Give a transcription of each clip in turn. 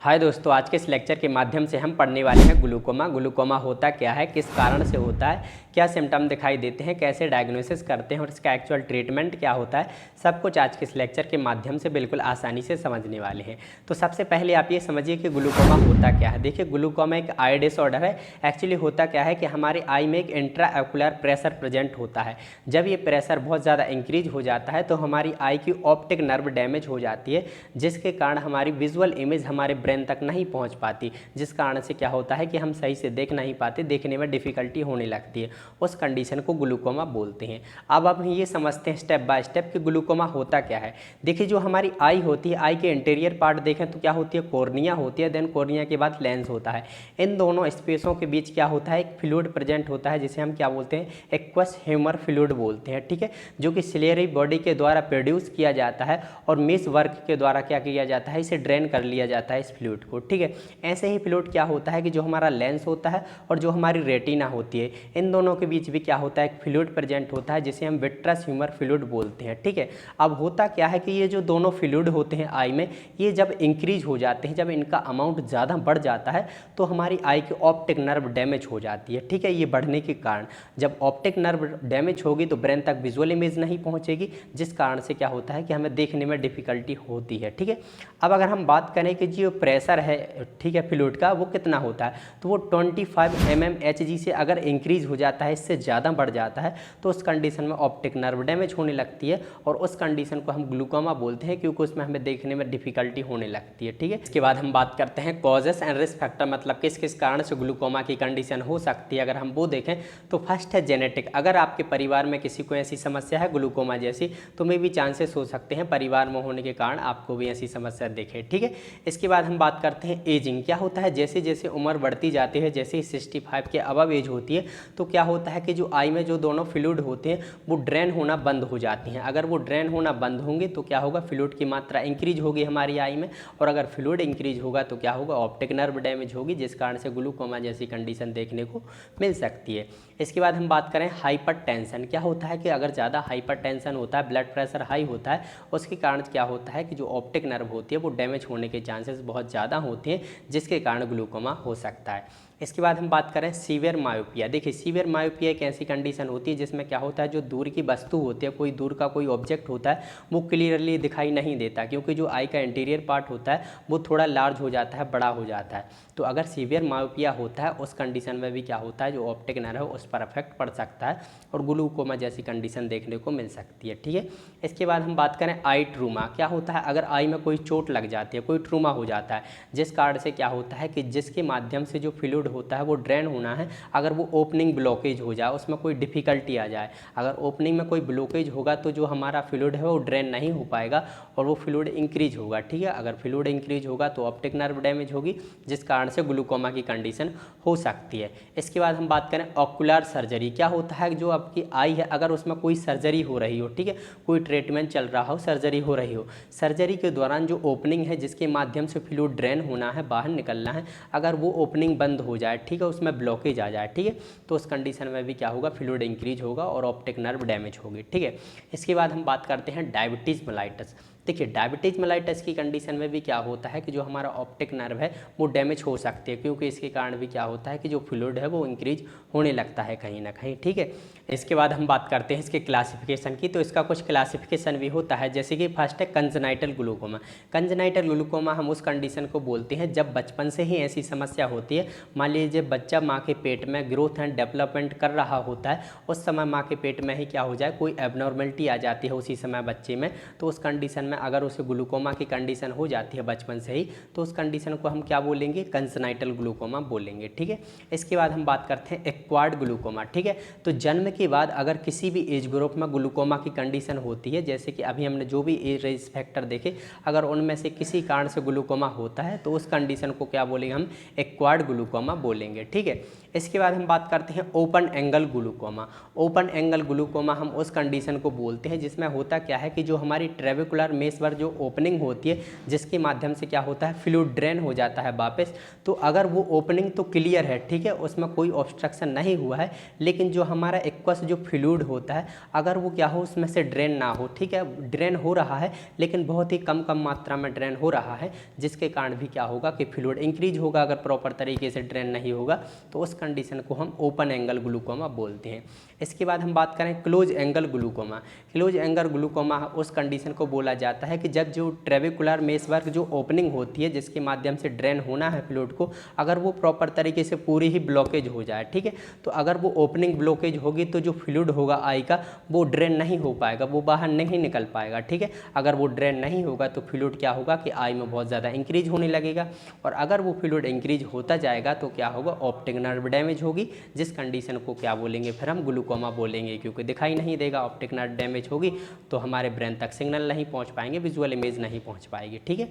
हाय दोस्तों, आज के इस लेक्चर के माध्यम से हम पढ़ने वाले हैं ग्लूकोमा। ग्लूकोमा होता क्या है, किस कारण से होता है, क्या सिम्टम दिखाई देते हैं, कैसे डायग्नोसिस करते हैं और इसका एक्चुअल ट्रीटमेंट क्या होता है, सब कुछ आज के इस लेक्चर के माध्यम से बिल्कुल आसानी से समझने वाले हैं। तो सबसे पहले आप ये समझिए कि ग्लूकोमा होता क्या है। देखिए, ग्लूकोमा एक आई डिसऑर्डर है। एक्चुअली होता क्या है कि हमारे आई में एक इंट्रा एक्युलर प्रेशर प्रेजेंट होता है। जब ये प्रेशर बहुत ज़्यादा इंक्रीज हो जाता है तो हमारी आई की ऑप्टिक नर्व डैमेज हो जाती है, जिसके कारण हमारी विजुअल इमेज हमारे ब्रेन तक नहीं पहुंच पाती, जिस कारण से क्या होता है कि हम सही से देख नहीं पाते, देखने में डिफ़िकल्टी होने लगती है। उस कंडीशन को ग्लूकोमा बोलते हैं। अब हम ये समझते हैं स्टेप बाय स्टेप कि ग्लूकोमा होता क्या है। देखिए, जो हमारी आई होती है, आई के इंटीरियर पार्ट देखें तो क्या होती है, कॉर्निया होती है, देन कॉर्निया के बाद लेंस होता है। इन दोनों स्पेसों के बीच क्या होता है, एक फ्लूइड प्रेजेंट होता है, जिसे हम क्या बोलते हैं, एक्वस ह्यूमर फ्लूइड बोलते हैं। ठीक है, जो कि सिलियरी बॉडी के द्वारा प्रोड्यूस किया जाता है और मेश वर्क के द्वारा क्या किया जाता है, इसे ड्रेन कर लिया जाता है इस फ्लूइड को। ठीक है, ऐसे ही फ्लूइड क्या होता है कि जो हमारा लेंस होता है और जो हमारी रेटिना होती है, इन दोनों के बीच भी क्या होता है, एक फ्लूइड प्रेजेंट होता है, जिसे हम विट्रस ह्यूमर फ्लूइड बोलते हैं। ठीक है, अब होता क्या है कि ये जो दोनों फ्लूइड होते हैं आई में, ये जब इंक्रीज हो जाते हैं, जब इनका अमाउंट ज़्यादा बढ़ जाता है तो हमारी आई की ऑप्टिक नर्व डैमेज हो जाती है। ठीक है, ये बढ़ने के कारण जब ऑप्टिक नर्व डैमेज होगी तो ब्रेन तक विजुअल इमेज नहीं पहुंचेगी, जिस कारण से क्या होता है कि हमें देखने में डिफिकल्टी होती है। ठीक है, अब अगर हम बात करें कि जो प्रेशर है, ठीक है, फ्लूइड का, वो कितना होता है, तो वो 25 mmHg से अगर इंक्रीज हो जाता है, इससे ज़्यादा बढ़ जाता है, तो उस कंडीशन में ऑप्टिक नर्व डैमेज होने लगती है और उस कंडीशन को हम ग्लूकोमा बोलते हैं, क्योंकि उसमें हमें देखने में डिफिकल्टी होने लगती है। ठीक है, इसके बाद हम बात करते हैं कॉजेस एंड रिस्क फैक्टर, मतलब किस किस कारण से ग्लूकोमा की कंडीशन हो सकती है। अगर हम वो देखें तो फर्स्ट है जेनेटिक। अगर आपके परिवार में किसी को ऐसी समस्या है ग्लूकोमा जैसी, तो मे भी चांसेस हो सकते हैं परिवार में होने के कारण आपको भी ऐसी समस्या देखे। ठीक है, इसके बाद हम बात करते हैं एजिंग। क्या होता है, जैसे जैसे उम्र बढ़ती जाती है, जैसे ही 65 के अबव एज होती है, तो क्या होता है कि जो आई में जो दोनों फ्लूइड होते हैं वो ड्रेन होना बंद हो जाती हैं। अगर वो ड्रेन होना बंद होंगे तो क्या होगा, फ्लूइड की मात्रा इंक्रीज होगी हमारी आई में, और अगर फ्लूइड इंक्रीज होगा तो क्या होगा, ऑप्टिक नर्व डैमेज होगी, जिस कारण से ग्लूकोमा जैसी कंडीशन देखने को मिल सकती है। इसके बाद हम बात करें हाइपर टेंशन। क्या होता है कि अगर ज़्यादा हाइपर टेंशन होता है, ब्लड प्रेशर हाई होता है, उसके कारण क्या होता है कि जो ऑप्टिक नर्व होती है वो डैमेज होने के चांसेस बहुत ज़्यादा होते हैं, जिसके कारण ग्लूकोमा हो सकता है। इसके बाद हम बात करें सीवियर मायोपिया। देखिए, सीवियर मायोपिया एक ऐसी कंडीशन होती है जिसमें क्या होता है, जो दूर की वस्तु होती है, कोई दूर का कोई ऑब्जेक्ट होता है, वो क्लियरली दिखाई नहीं देता, क्योंकि जो आई का इंटीरियर पार्ट होता है वो थोड़ा लार्ज हो जाता है, बड़ा हो जाता है। तो अगर सीवियर मायोपिया होता है, उस कंडीशन में भी क्या होता है, जो ऑप्टिक नर्व है उस पर इफेक्ट पड़ सकता है और ग्लूकोमा जैसी कंडीशन देखने को मिल सकती है। ठीक है, इसके बाद हम बात करें आई ट्रूमा। क्या होता है, अगर आई में कोई चोट लग जाती है, कोई ट्रूमा हो जाता है, जिस कारण से क्या होता है कि जिसके माध्यम से जो फ्लूइड होता है वो ड्रेन होना है, अगर वो ओपनिंग ब्लॉकेज हो जाए, उसमें कोई डिफिकल्टी आ जाए, अगर ओपनिंग में कोई ब्लॉकेज होगा तो जो हमारा फ्लूइड है वो ड्रेन नहीं हो पाएगा और वो फ्लूइड इंक्रीज होगा। ठीक है, अगर फ्लूइड इंक्रीज होगा तो ऑप्टिक नर्व डैमेज होगी, जिस कारण से ग्लूकोमा की कंडीशन हो सकती है। इसके बाद हम बात करें ऑकुलर सर्जरी। क्या होता है, जो आपकी आई है अगर उसमें कोई सर्जरी हो रही हो, ठीक है, कोई ट्रीटमेंट चल रहा हो, सर्जरी हो रही हो, सर्जरी के दौरान जो ओपनिंग है जिसके माध्यम से फ्लूइड ड्रेन होना है, बाहर निकलना है, अगर वो ओपनिंग बंद हो जाए, ठीक है, उसमें ब्लॉकेज आ जाए, ठीक है, तो उस कंडीशन में भी क्या होगा, फ्लूइड इंक्रीज होगा और ऑप्टिक नर्व डैमेज होगी। ठीक है, इसके बाद हम बात करते हैं डायबिटीज़ मेलाइटस। देखिए, डायबिटीज़ मेलाइटस की कंडीशन में भी क्या होता है कि जो हमारा ऑप्टिक नर्व है वो डैमेज हो सकती है, क्योंकि इसके कारण भी क्या होता है कि जो फ्लूइड है वो इंक्रीज होने लगता है कहीं ना कहीं। ठीक है, इसके बाद हम बात करते हैं इसके क्लासिफिकेशन की। तो इसका कुछ क्लासिफिकेशन भी होता है, जैसे कि फर्स्ट है कंजेनाइटल ग्लूकोमा। कंजेनाइटल ग्लूकोमा हम उस कंडीशन को बोलते हैं जब बचपन से ही ऐसी समस्या होती है। मान लीजिए बच्चा माँ के पेट में ग्रोथ एंड डेवलपमेंट कर रहा होता है, उस समय माँ के पेट में ही क्या हो जाए, कोई एबनॉर्मलिटी आ जाती है उसी समय बच्चे में, तो उस कंडीशन में अगर उसे ग्लूकोमा की कंडीशन हो जाती है बचपन से ही, तो उस कंडीशन को हम क्या बोलेंगे, कंजेनाइटल ग्लूकोमा बोलेंगे। ठीक है, इसके बाद हम बात करते हैं एक्वायर्ड ग्लूकोमा। ठीक है, तो जन्म के बाद अगर किसी भी एज ग्रुप में ग्लूकोमा की कंडीशन होती है, जैसे कि अभी हमने जो भी एज रिस्क फैक्टर देखे, अगर उनमें से किसी कारण से ग्लूकोमा होता है तो उस कंडीशन को क्या बोलेंगे, हम एक्वायर्ड ग्लूकोमा बोलेंगे। ठीक है, इसके बाद हम बात करते हैं open angle glaucoma. Open angle glaucoma हम उस कंडीशन को बोलते हैं जिसमें होता क्या है कि जो हमारी ट्रेविकुलर मेसवर जो ओपनिंग होती है जिसके माध्यम से क्या होता है फ्लूइड ड्रेन हो जाता है वापस, तो अगर वो ओपनिंग तो क्लियर है, ठीक है, उसमें कोई ऑब्स्ट्रक्शन नहीं हुआ है, लेकिन जो हमारा एक्वस जो फ्लूइड होता है अगर वो क्या हो उसमें से ड्रेन ना हो, ठीक है, ड्रेन हो रहा है लेकिन बहुत ही कम मात्रा में ड्रेन हो रहा है, जिसके कारण भी क्या होगा कि फ्लूइड इंक्रीज होगा। अगर प्रॉपर तरीके से ड्रेन नहीं होगा तो उस कंडीशन को हम ओपन एंगल ग्लूकोमा बोलते हैं। इसके बाद हम बात करें close angle glaucoma. Close angle glaucoma उस कंडीशन को बोला जाता है कि जब जो ट्रेबिकुलर मेसवर्क जो ओपनिंग होती है जिसके माध्यम से ड्रेन होना है फ्लूइड को, अगर वो प्रॉपर तरीके से पूरी ही ब्लॉकेज हो जाए, ठीक है, तो अगर वो ओपनिंग ब्लॉकेज होगी तो जो फ्लूइड होगा आई का वो ड्रेन नहीं हो पाएगा, वो बाहर नहीं निकल पाएगा, ठीक है। अगर वो ड्रेन नहीं होगा तो फ्लूइड क्या होगा कि आई में बहुत ज़्यादा इंक्रीज होने लगेगा, और अगर वो फ्लूइड इंक्रीज होता जाएगा तो क्या होगा ऑप्टिक नर्व डैमेज होगी, जिस कंडीशन को क्या बोलेंगे फिर हम ग्लूकोमा बोलेंगे, क्योंकि दिखाई नहीं देगा, ऑप्टिक नर्व डैमेज होगी तो हमारे ब्रेन तक सिग्नल नहीं पहुंच पाएंगे, विजुअल इमेज नहीं पहुंच पाएगी, ठीक है।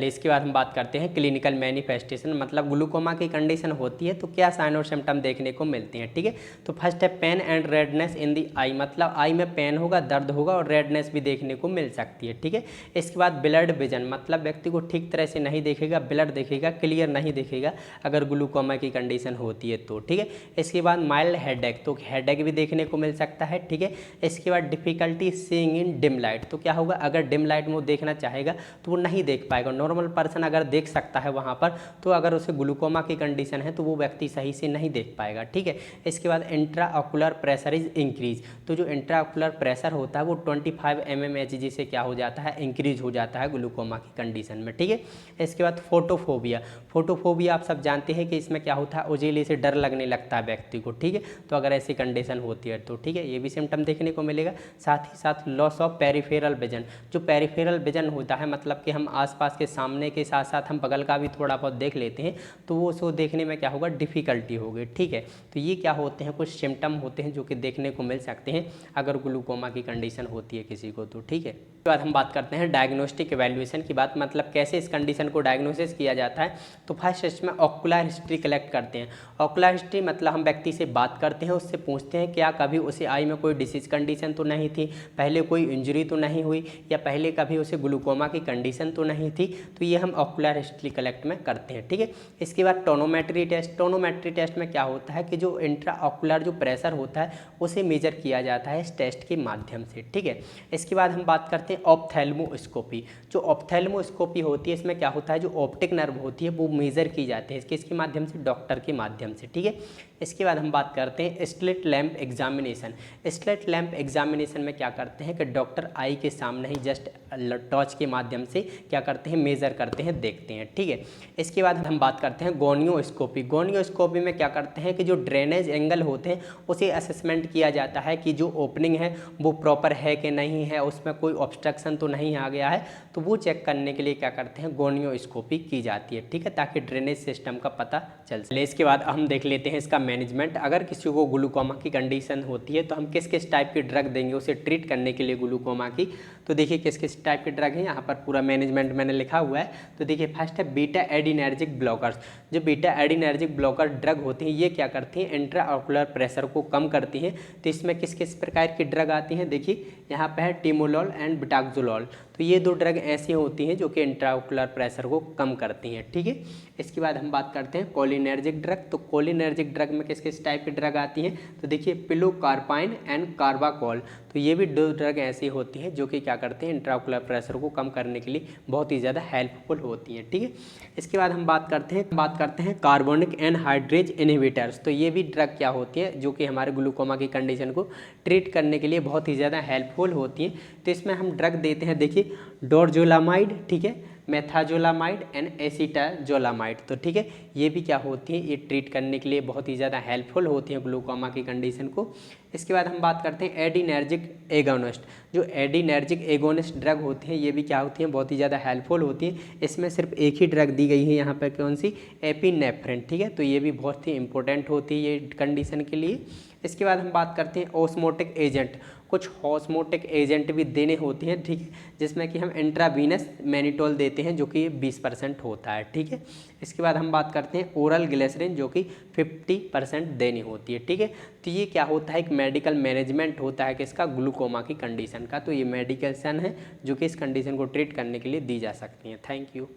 इसके बाद हम बात करते हैं क्लिनिकल मैनिफेस्टेशन, मतलब ग्लूकोमा की कंडीशन होती है तो क्या साइन और सिम्टम देखने को मिलते हैं, ठीक है। तो फर्स्ट है पेन एंड रेडनेस इन दी आई, मतलब आई में पेन होगा, दर्द होगा और रेडनेस भी देखने को मिल सकती है, ठीक है। इसके बाद ब्लड विजन, मतलब व्यक्ति को ठीक तरह से नहीं देखेगा, ब्लड देखेगा, क्लियर नहीं देखेगा अगर ग्लूकोमा की कंडीशन होती है तो, ठीक है। इसके बाद माइल्ड हेडेक, तो हेडेक भी देखने को मिल सकता है, ठीक है। इसके बाद difficulty seeing in dim light, तो क्या होगा अगर डिम लाइट में वो देखना चाहेगा तो वो नहीं देख पाएगा। नॉर्मल पर्सन अगर देख सकता है वहाँ पर, तो अगर उसे ग्लूकोमा की कंडीशन है तो वो व्यक्ति सही से नहीं देख पाएगा, ठीक है। इसके बाद intra ocular pressure is increase, तो जो इंट्रा ऑकुलर प्रेशर होता है वो 25 mmHg से क्या हो जाता है इंक्रीज हो जाता है ग्लूकोमा की कंडीशन में, ठीक है। इसके बाद फोटोफोबिया, फोटोफोबिया आप सब जानते हैं कि इसमें क्या होता है उजेले से डर लगने लगता है व्यक्ति को, ठीक है, तो अगर ऐसी कंडीशन होती है तो, ठीक है, ये भी सिम्टम देखने को मिलेगा। साथ ही साथ लॉस ऑफ पेरिफेरल विजन, जो पेरिफेरल विजन होता है मतलब कि हम आसपास के सामने के साथ साथ हम बगल का भी थोड़ा बहुत देख लेते हैं तो वो उसको देखने में क्या होगा डिफ़िकल्टी होगी, ठीक है। तो ये क्या होते हैं कुछ सिम्टम होते हैं जो कि देखने को मिल सकते हैं अगर ग्लूकोमा की कंडीशन होती है किसी को तो, ठीक है। उसके बाद हम बात करते हैं डायग्नोस्टिक इवैल्यूएशन की बात, मतलब कैसे इस कंडीशन को डायग्नोसिस किया जाता है। तो फर्स्ट इसमें ऑकुलर हिस्ट्री कलेक्ट करते हैं। ऑकुलर हिस्ट्री मतलब हम व्यक्ति से बात करते हैं, उससे पूछते हैं क्या कभी उसे आई में कोई डिसीज कंडीशन तो नहीं थी, पहले कोई इंजरी तो नहीं हुई, या पहले कभी उसे ग्लूकोमा की कंडीशन तो नहीं थी, तो ये हम ऑकुलर हिस्ट्री कलेक्ट में करते हैं, ठीक है। इसके बाद टोनोमेट्री टेस्ट, टोनोमेट्री टेस्ट में क्या होता है कि जो इंट्रा ऑकुलर जो प्रेशर होता है उसे मेजर किया जाता है इस टेस्ट के माध्यम से, ठीक है। इसके बाद हम बात करते हैं ऑप्थेल्मोस्कोपी। जो ऑप्थेल्मोस्कोपी होती है इसमें क्या होता है जो ऑप्टिक नर्व होती है वो मेजर की जाती है इसके माध्यम से, डॉक्टर के माध्यम से, ठीक है। इसके बाद हम बात करते हैं slit lamp examination. Slit lamp examination में क्या करते हैं कि डॉक्टर आई के सामने ही जस्ट टॉर्च के माध्यम से क्या करते हैं मेजर करते हैं, देखते हैं, ठीक है। इसके बाद हम बात करते हैं गोनियोस्कोपी। गोनियोस्कोपी में क्या करते हैं कि जो ड्रेनेज एंगल होते हैं उसे असेसमेंट किया जाता है कि जो ओपनिंग है वो प्रॉपर है कि नहीं है, उसमें कोई ऑब्स्ट्रक्शन तो नहीं आ गया है, तो वो चेक करने के लिए क्या करते हैं गोनियोस्कोपी की जाती है, ठीक है, ताकि ड्रेनेज सिस्टम का पता चल सके। इसके बाद हम देख लेते हैं इसका मैनेजमेंट। अगर किसी को ग्लूकोमा की कंडीशन होती है तो हम किस किस टाइप की ड्रग देंगे उसे ट्रीट करने के लिए ग्लूकोमा की, तो देखिए किस किस टाइप के ड्रग हैं, यहाँ पर पूरा मैनेजमेंट मैंने लिखा हुआ है। तो देखिए फर्स्ट है बीटा एडिनर्जिक ब्लॉकर्स। जो बीटा एडिनर्जिक ब्लॉकर ड्रग होती हैं ये क्या करती हैं इंट्रा ऑकुलर प्रेशर को कम करती हैं। तो इसमें किस किस प्रकार की ड्रग आती हैं, देखिए यहाँ पे है टिमोलॉल एंड बिटाक्सोलॉल, तो ये दो ड्रग ऐसी होती हैं जो कि इंट्राऑकुलर प्रेशर को कम करती हैं, ठीक है। इसके बाद हम बात करते हैं कोलिनर्जिक ड्रग। तो कोलिनर्जिक ड्रग में किस किस टाइप की ड्रग आती हैं, तो देखिए पिलोकार्पाइन एंड कार्बाकोल, तो ये भी दो ड्रग ऐसी होती हैं जो कि क्या करते हैं इंट्राऑकुलर प्रेशर को कम करने के लिए बहुत ही ज़्यादा हेल्पफुल होती हैं, ठीक है। इसके बाद हम बात करते हैं कार्बोनिक एनहाइड्रेज इनहिबिटर्स। तो ये भी ड्रग क्या होती है जो कि हमारे ग्लूकोमा की कंडीशन को ट्रीट करने के लिए बहुत ही ज़्यादा हेल्पफुल होती हैं। तो इसमें हम ड्रग देते हैं, देखिए डोरजोलामाइड, ठीक है, मेथाजोलामाइड एंड एसिटाजोलामाइड, तो ठीक है, ये भी क्या होती है ये ट्रीट करने के लिए बहुत ही ज़्यादा हेल्पफुल होती हैं ग्लूकोमा की कंडीशन को। इसके बाद हम बात करते हैं एडिनर्जिक एगोनिस्ट। जो एडिनर्जिक एगोनिस्ट ड्रग होती हैं ये भी क्या होती हैं बहुत ही ज़्यादा हेल्पफुल होती हैं। इसमें सिर्फ एक ही ड्रग दी गई है यहाँ पर, कौन सी, एपिनेफ्रिन, ठीक है, तो ये भी बहुत ही इंपॉर्टेंट होती है ये कंडीशन के लिए। इसके बाद हम बात करते हैं ऑस्मोटिक एजेंट। कुछ ऑस्मोटिक एजेंट भी देने होते हैं, ठीक है, जिसमें कि हम इंट्रावीनस मैनिटोल देते हैं जो कि 20% होता है, ठीक है। इसके बाद हम बात करते हैं ओरल ग्लिसरीन जो कि 50% देनी होती है, ठीक है। तो ये क्या होता है, एक मेडिकल मैनेजमेंट होता है किसका, ग्लूकोमा की कंडीशन का। तो ये मेडिकेशन है जो कि इस कंडीशन को ट्रीट करने के लिए दी जा सकती हैं। Thank you.